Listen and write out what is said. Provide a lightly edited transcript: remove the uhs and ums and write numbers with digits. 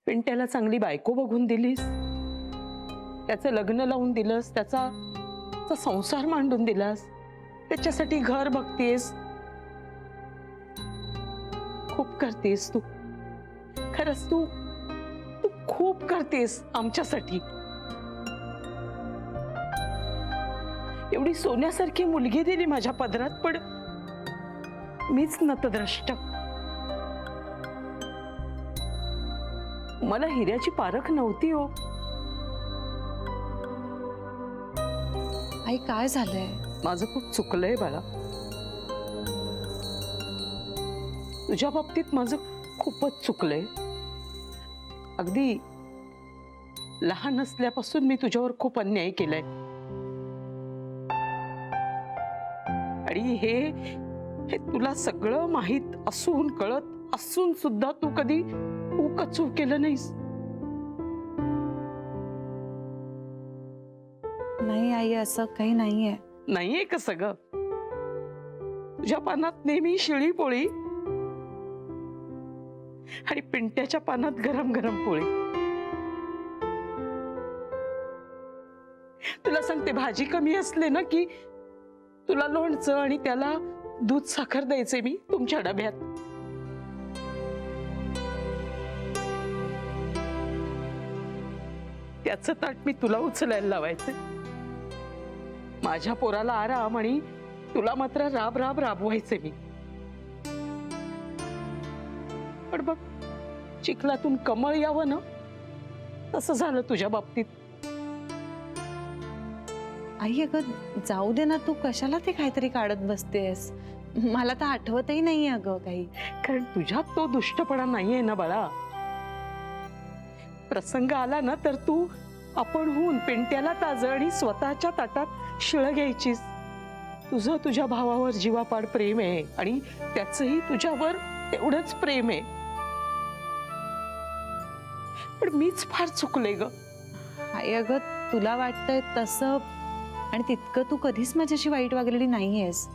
पिंट्याला चांगली बायको बघून दिलीस, त्याचं लग्न लावून दिलंस, त्याचा संसार मांडून दिलास, त्याच्यासाठी घर बघतेस, खूप करतेस तू. खरंच तू तू खूप करतेस आमच्यासाठी. एवढी सोन्यासारखी मुलगी दिली माझ्या पदरात, पण मीच नतद्रष्ट. मला हिऱ्याची पारख नव्हती हो. आई काय झालंय? माझं खूप चुकलंय बाळा. तुझ्या बाबतीत माझं खूपच चुकलंय. अगदी लहान असल्यापासून मी तुझ्यावर खूप अन्याय केलाय. आणि हे तुला सगळं माहित असून, कळत असून सुद्धा तू कधी उकचूक केलं नाहीस. नाही आई, असं काही नाहीये. नाहीये का सगळं? तुझ्या पानात नेहमी शिळी पोळी आणि पिंट्याच्या पानात गरम गरम पोळी. तुला सांगते, भाजी कमी असले ना की तुला लोणचं आणि त्याला दूध साखर द्यायचे मी तुमच्या डब्यात. त्याचं ताट मी तुला उचलायला लावायचे. माझ्या पोराला आराम आणि तुला मात्र राब राब राबवायचे मी. पण बघ, चिखलातून कमळ यावं ना, तसं झालं तुझ्या बाबतीत. आई अगं जाऊ दे ना, तू कशाला ते काहीतरी काढत बसतेस? मला तर आठवतही नाहीये अगं काही. कारण तुझ्यात तो दुष्टपणा नाहीये ना बाळा. प्रसंग आला ना तर तू आपण होऊन पिंट्याला ताज आणि स्वतःच्या ताटात शिळ घ्यायचीस. तुझं तुझ्या भावावर जीवापाड प्रेम आहे आणि त्याचंही तुझ्यावर तेवढंच प्रेम आहे. पण मीच फार चुकले ग. आई अगं तुला वाटतंय तसं, आणि तितकं तू कधीच माझ्याशी वाईट वागलेली नाहीयेस.